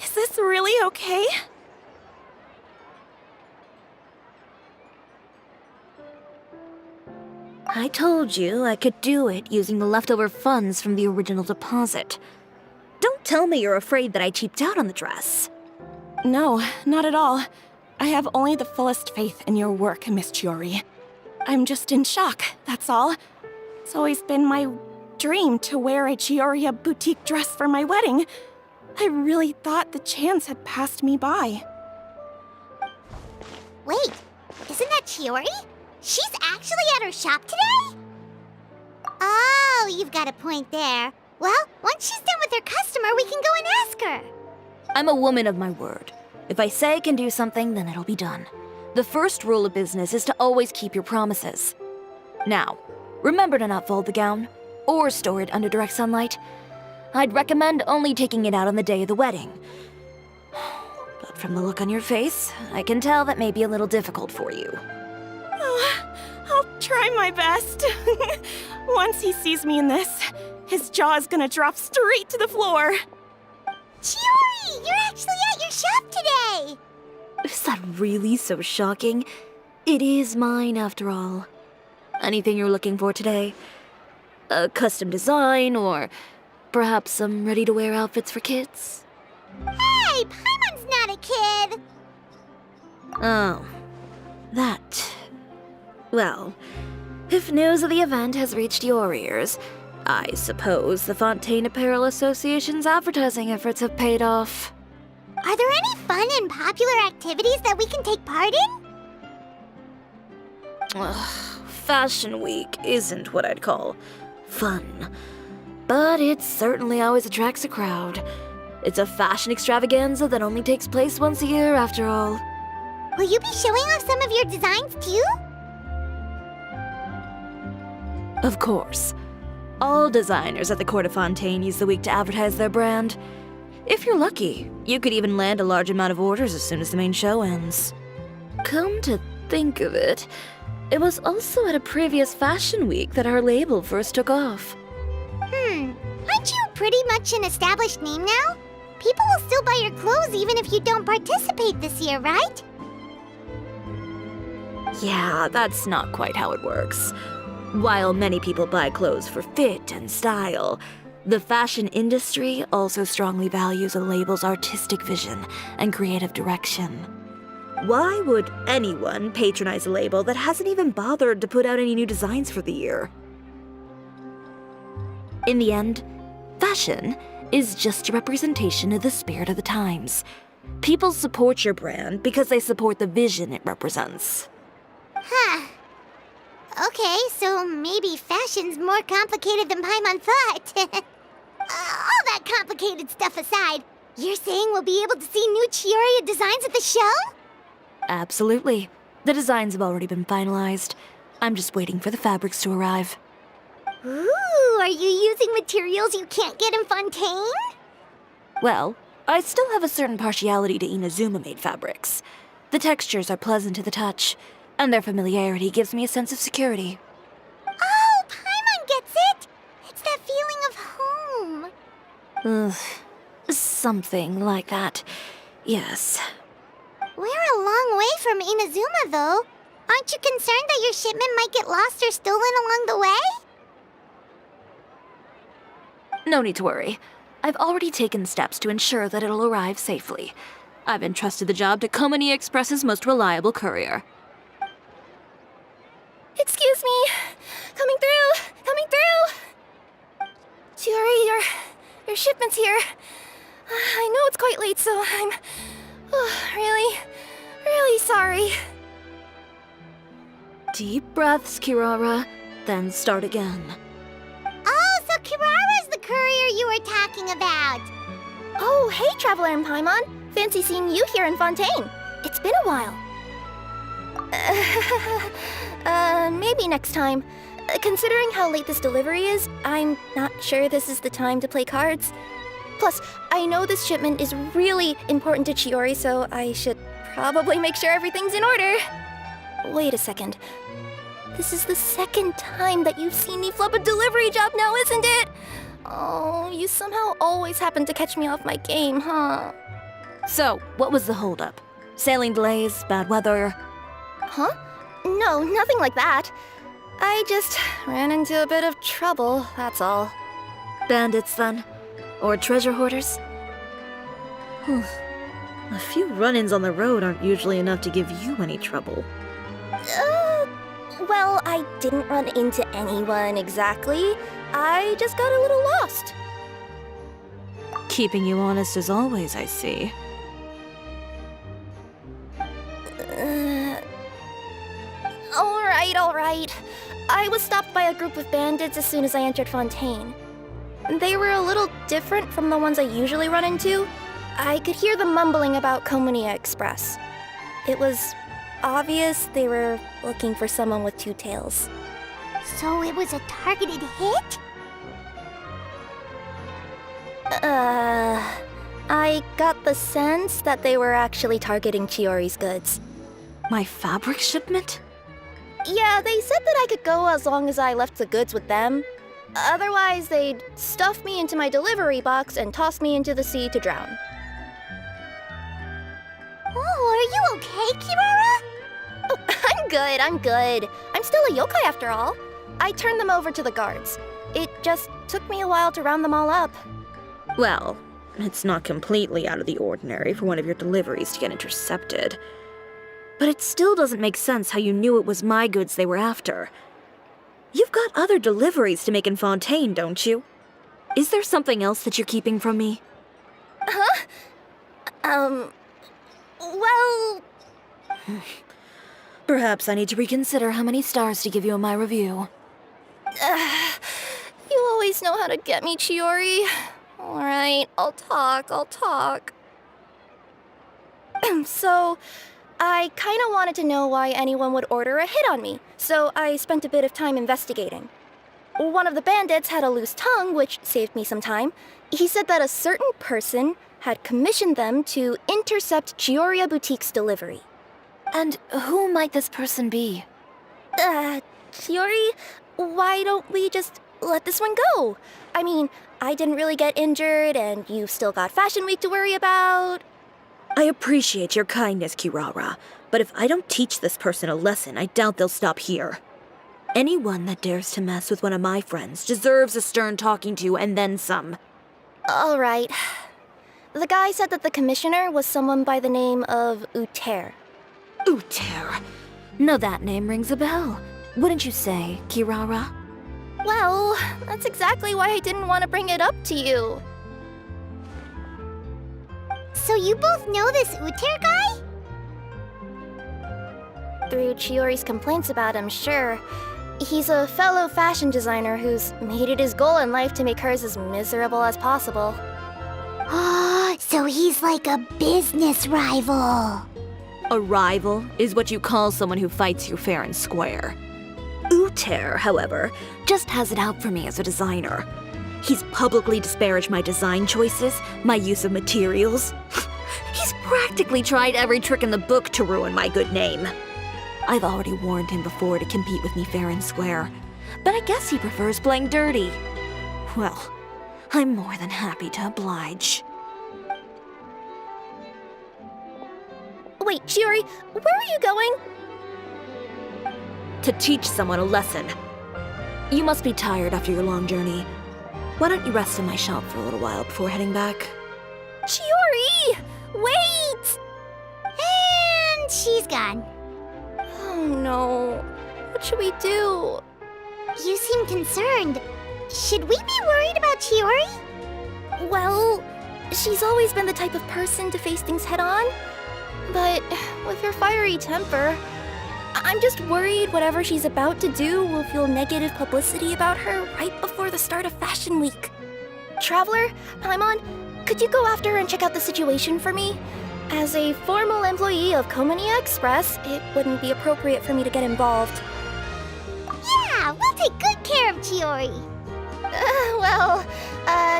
Is this really okay? I told you I could do it using the leftover funds from the original deposit. Don't tell me you're afraid that I cheaped out on the dress. No, not at all. I have only the fullest faith in your work, Miss Chiori. I'm just in shock, that's all. It's always been my dream to wear a Chiori boutique dress for my wedding. I really thought the chance had passed me by. Wait, isn't that Chiori? She's actually at her shop today? Oh, you've got a point there. Well, once she's done with her customer, we can go and ask her. I'm a woman of my word. If I say I can do something, then it'll be done. The first rule of business is to always keep your promises. Now, remember to not fold the gown, or store it under direct sunlight. I'd recommend only taking it out on the day of the wedding. But from the look on your face, I can tell that may be a little difficult for you. Oh, I'll try my best. Once he sees me in this, his jaw is gonna drop straight to the floor. Chiori, you're actually at your shop today! Is that really so shocking? It is mine, after all. Anything you're looking for today? A custom design, or perhaps some ready-to-wear outfits for kids? Hey, Paimon's not a kid! Oh, that. Well, if news of the event has reached your ears, I suppose the Fontaine Apparel Association's advertising efforts have paid off. Are there any fun and popular activities that we can take part in? Ugh, Fashion Week isn't what I'd call fun. But it certainly always attracts a crowd. It's a fashion extravaganza that only takes place once a year, after all. Will you be showing off some of your designs, too? Of course. All designers at the Court of Fontaine use the week to advertise their brand. If you're lucky, you could even land a large amount of orders as soon as the main show ends. Come to think of it, it was also at a previous Fashion Week that our label first took off. Aren't you pretty much an established name now? People will still buy your clothes even if you don't participate this year, right? Yeah, that's not quite how it works. While many people buy clothes for fit and style, the fashion industry also strongly values a label's artistic vision and creative direction. Why would anyone patronize a label that hasn't even bothered to put out any new designs for the year? In the end, fashion is just a representation of the spirit of the times. People support your brand because they support the vision it represents. Huh. Okay, so maybe fashion's more complicated than Paimon thought. All that complicated stuff aside, you're saying we'll be able to see new Chiori designs at the show? Absolutely. The designs have already been finalized. I'm just waiting for the fabrics to arrive. Ooh, are you using materials you can't get in Fontaine? Well, I still have a certain partiality to Inazuma-made fabrics. The textures are pleasant to the touch, and their familiarity gives me a sense of security. Oh, Paimon gets it! It's that feeling of home. Ugh, something like that. Yes. We're a long way from Inazuma, though. Aren't you concerned that your shipment might get lost or stolen along the way? No need to worry. I've already taken steps to ensure that it'll arrive safely. I've entrusted the job to Komani Express's most reliable courier. Excuse me! Coming through! Coming through! Chiori, your shipment's here. I know it's quite late, so I'm really sorry. Deep breaths, Kirara, then start again. Oh, so Kirara's the courier you were talking about. Oh, hey, Traveler and Paimon. Fancy seeing you here in Fontaine. It's been a while. Maybe next time. Considering how late this delivery is, I'm not sure this is the time to play cards. Plus, I know this shipment is really important to Chiori, so I should probably make sure everything's in order. Wait a second. This is the second time that you've seen me flub a delivery job now, isn't it? Oh, you somehow always happen to catch me off my game, huh? So, what was the holdup? Sailing delays, bad weather? Huh? No, nothing like that. I just ran into a bit of trouble, that's all. Bandits, then? Or treasure hoarders? A few run-ins on the road aren't usually enough to give you any trouble. Well, I didn't run into anyone exactly. I just got a little lost. Keeping you honest as always, I see. All right. I was stopped by a group of bandits as soon as I entered Fontaine. They were a little different from the ones I usually run into. I could hear them mumbling about Komunia Express. It was obvious they were looking for someone with two tails. So it was a targeted hit? I got the sense that they were actually targeting Chiori's goods. My fabric shipment? Yeah, they said that I could go as long as I left the goods with them. Otherwise, they'd stuff me into my delivery box and toss me into the sea to drown. Oh, are you okay, Kirara? Oh, I'm good. I'm still a yokai after all. I turned them over to the guards. It just took me a while to round them all up. Well, it's not completely out of the ordinary for one of your deliveries to get intercepted. But it still doesn't make sense how you knew it was my goods they were after. You've got other deliveries to make in Fontaine, don't you? Is there something else that you're keeping from me? Well... Perhaps I need to reconsider how many stars to give you in my review. You always know how to get me, Chiori. Alright, I'll talk. So, I kinda wanted to know why anyone would order a hit on me, so I spent a bit of time investigating. One of the bandits had a loose tongue, which saved me some time. He said that a certain person had commissioned them to intercept Chioria Boutique's delivery. And who might this person be? Chiori, why don't we just let this one go? I mean, I didn't really get injured, and you've still got Fashion Week to worry about. I appreciate your kindness, Kirara, but if I don't teach this person a lesson, I doubt they'll stop here. Anyone that dares to mess with one of my friends deserves a stern talking to and then some. All right. The guy said that the commissioner was someone by the name of Uter. Uter. No, that name rings a bell. Wouldn't you say, Kirara? Well, that's exactly why I didn't want to bring it up to you. So you both know this Uter guy? Through Chiori's complaints about him, sure. He's a fellow fashion designer who's made it his goal in life to make hers as miserable as possible. Oh, so he's like a business rival. A rival is what you call someone who fights you fair and square. Uter, however, just has it out for me as a designer. He's publicly disparaged my design choices, my use of materials. He's practically tried every trick in the book to ruin my good name. I've already warned him before to compete with me fair and square, but I guess he prefers playing dirty. Well, I'm more than happy to oblige. Wait, Chiori, where are you going? To teach someone a lesson. You must be tired after your long journey. Why don't you rest in my shop for a little while before heading back? Chiori! Wait! And she's gone. Oh no. What should we do? You seem concerned. Should we be worried about Chiori? Well, she's always been the type of person to face things head on. But with her fiery temper, I'm just worried whatever she's about to do will feel negative publicity about her right before the start of Fashion Week. Traveler, Paimon, could you go after her and check out the situation for me? As a formal employee of Komonia Express, it wouldn't be appropriate for me to get involved. Yeah, we'll take good care of Chiori.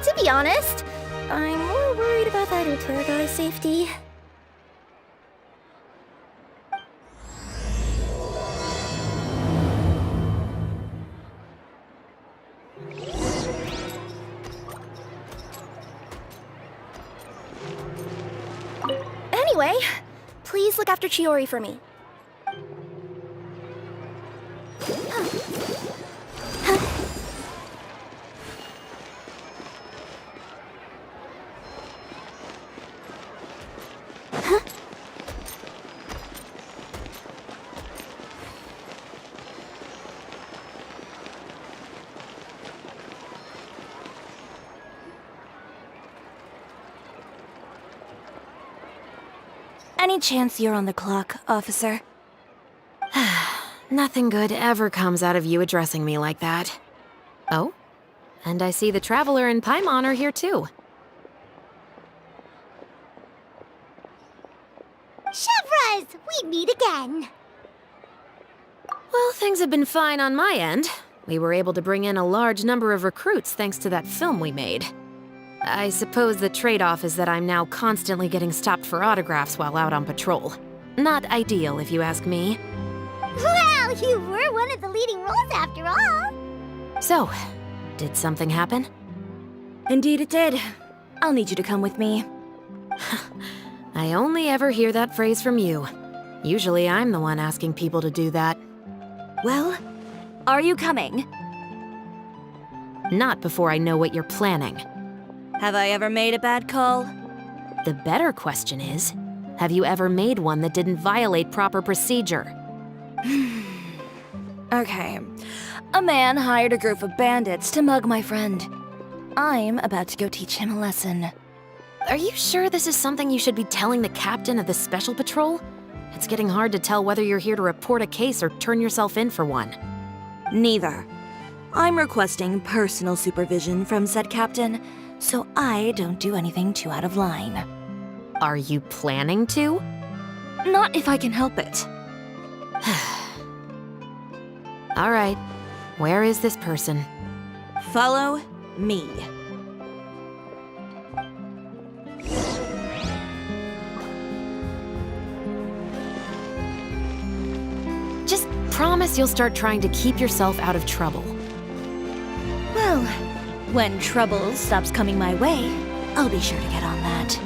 To be honest, I'm more worried about that Uter guy's safety. Anyway, please look after Chiori for me. Any chance you're on the clock, officer? Nothing good ever comes out of you addressing me like that. Oh, and I see the Traveler and Paimon are here too. Chevras, we meet again. Well, things have been fine on my end. We were able to bring in a large number of recruits thanks to that film we made. I suppose the trade-off is that I'm now constantly getting stopped for autographs while out on patrol. Not ideal, if you ask me. Well, you were one of the leading roles after all. So, did something happen? Indeed it did. I'll need you to come with me. I only ever hear that phrase from you. Usually I'm the one asking people to do that. Well, are you coming? Not before I know what you're planning. Have I ever made a bad call? The better question is, have you ever made one that didn't violate proper procedure? Okay. A man hired a group of bandits to mug my friend. I'm about to go teach him a lesson. Are you sure this is something you should be telling the captain of the Special Patrol? It's getting hard to tell whether you're here to report a case or turn yourself in for one. Neither. I'm requesting personal supervision from said captain, so I don't do anything too out of line. Are you planning to? Not if I can help it. All right. Where is this person? Follow me. Just promise you'll start trying to keep yourself out of trouble. Well, when trouble stops coming my way, I'll be sure to get on that.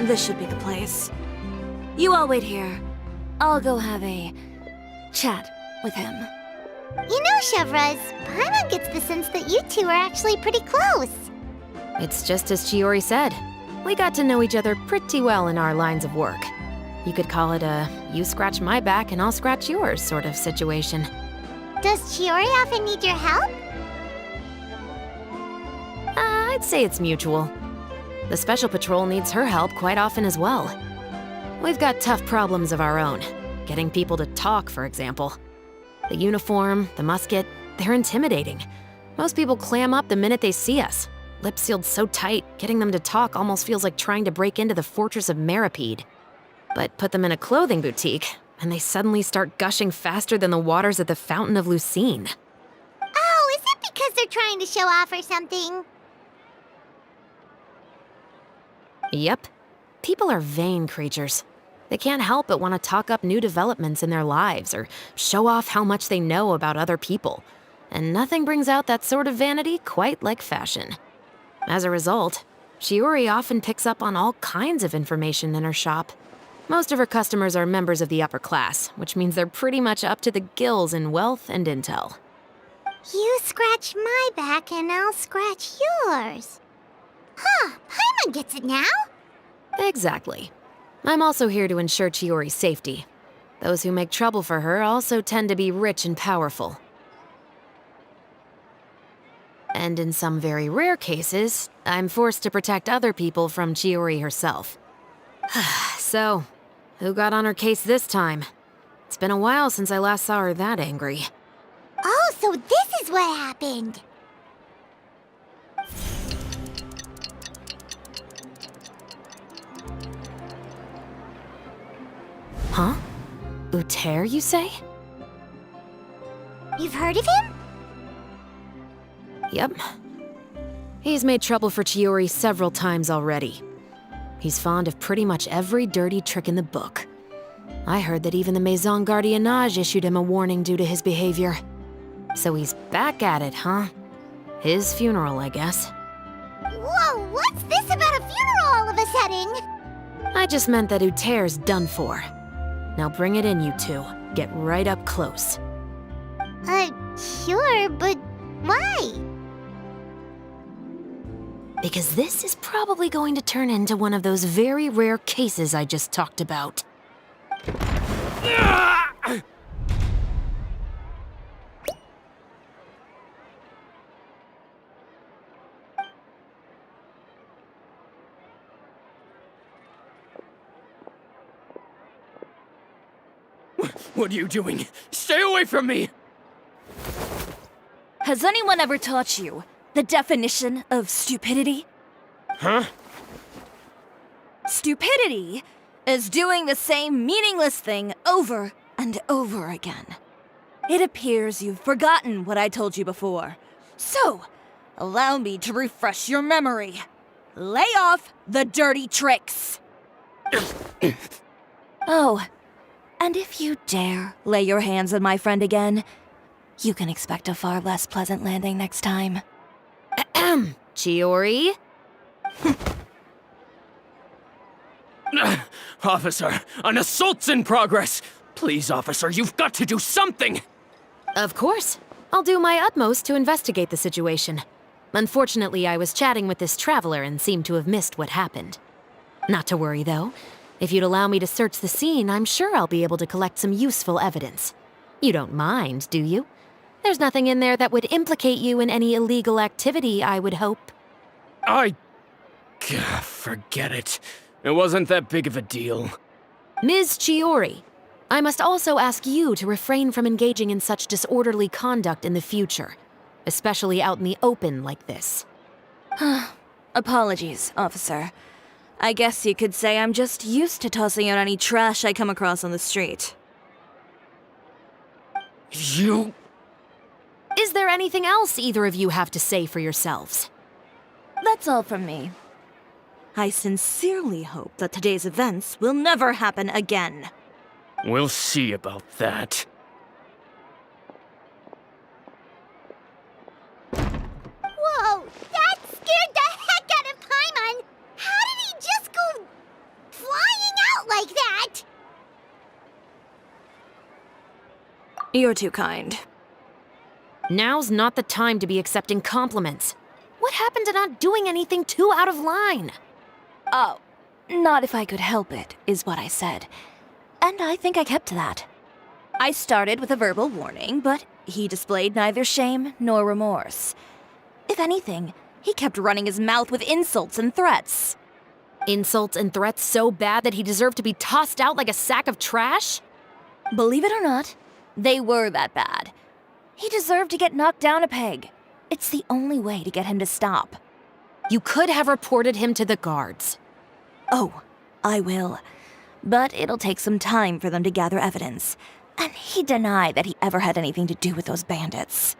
This should be the place. You all wait here. I'll go have a chat with him. You know, Chevras, Paimon gets the sense that you two are actually pretty close. It's just as Chiori said. We got to know each other pretty well in our lines of work. You could call it a you scratch my back and I'll scratch yours sort of situation. Does Chiori often need your help? I'd say it's mutual. The Special Patrol needs her help quite often as well. We've got tough problems of our own. Getting people to talk, for example. The uniform, the musket, they're intimidating. Most people clam up the minute they see us. Lips sealed so tight, getting them to talk almost feels like trying to break into the fortress of Meripede. But put them in a clothing boutique, and they suddenly start gushing faster than the waters at the Fountain of Lucine. Oh, is it because they're trying to show off or something? Yep. People are vain creatures. They can't help but want to talk up new developments in their lives or show off how much they know about other people. And nothing brings out that sort of vanity quite like fashion. As a result, Chiori often picks up on all kinds of information in her shop. Most of her customers are members of the upper class, which means they're pretty much up to the gills in wealth and intel. You scratch my back and I'll scratch yours. Huh, Paimon gets it now? Exactly. I'm also here to ensure Chiori's safety. Those who make trouble for her also tend to be rich and powerful. And in some very rare cases, I'm forced to protect other people from Chiori herself. So, Who got on her case this time? It's been a while since I last saw her that angry. Oh, so this is what happened. Huh? Uter, you say? You've heard of him? Yep. He's made trouble for Chiori several times already. He's fond of pretty much every dirty trick in the book. I heard that even the Maison Gardiennage issued him a warning due to his behavior. So he's back at it, huh? His funeral, I guess. Whoa, what's this about a funeral all of a sudden? I just meant that Uter's done for. Now bring it in, you two. Get right up close. Sure, but why? Because this is probably going to turn into one of those very rare cases I just talked about. What are you doing? Stay away from me! Has anyone ever taught you the definition of stupidity? Huh? Stupidity is doing the same meaningless thing over and over again. It appears you've forgotten what I told you before. So, allow me to refresh your memory. Lay off the dirty tricks. Oh, and if you dare lay your hands on my friend again, you can expect a far less pleasant landing next time. Ahem. Chiori? Officer, an assault's in progress! Please, officer, you've got to do something! Of course. I'll do my utmost to investigate the situation. Unfortunately, I was chatting with this traveler and seemed to have missed what happened. Not to worry, though. If you'd allow me to search the scene, I'm sure I'll be able to collect some useful evidence. You don't mind, do you? There's nothing in there that would implicate you in any illegal activity, I would hope. Forget it. It wasn't that big of a deal. Ms. Chiori, I must also ask you to refrain from engaging in such disorderly conduct in the future, especially out in the open like this. Apologies, officer. I guess you could say I'm just used to tossing out any trash I come across on the street. You... Is there anything else either of you have to say for yourselves? That's all from me. I sincerely hope that today's events will never happen again. We'll see about that. Whoa, that scared the heck out of Paimon! How did he just go flying out like that? You're too kind. Now's not the time to be accepting compliments. What happened to not doing anything too out of line? Oh, not if I could help it, is what I said. And I think I kept to that. I started with a verbal warning, but he displayed neither shame nor remorse. If anything, he kept running his mouth with insults and threats. Insults and threats so bad that he deserved to be tossed out like a sack of trash? Believe it or not, they were that bad. He deserved to get knocked down a peg. It's the only way to get him to stop. You could have reported him to the guards. Oh, I will. But it'll take some time for them to gather evidence. And he denied that he ever had anything to do with those bandits.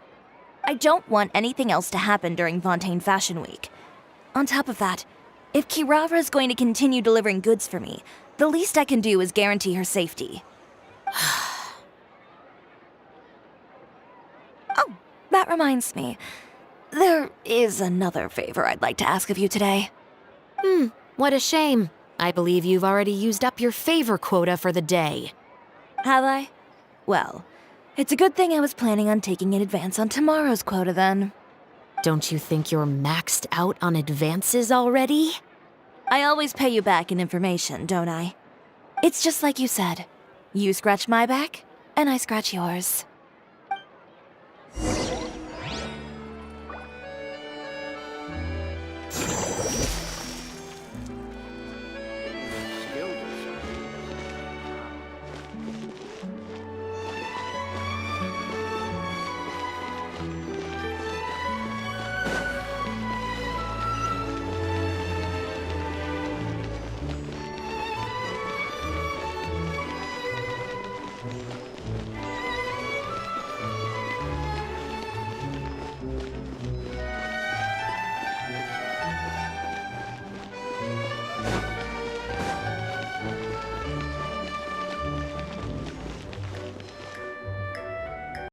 I don't want anything else to happen during Fontaine Fashion Week. On top of that, if Kirara is going to continue delivering goods for me, the least I can do is guarantee her safety. Oh, that reminds me. There is another favor I'd like to ask of you today. What a shame. I believe you've already used up your favor quota for the day. Have I? Well, it's a good thing I was planning on taking an advance on tomorrow's quota then. Don't you think you're maxed out on advances already? I always pay you back in information, don't I? It's just like you said. You scratch my back, and I scratch yours.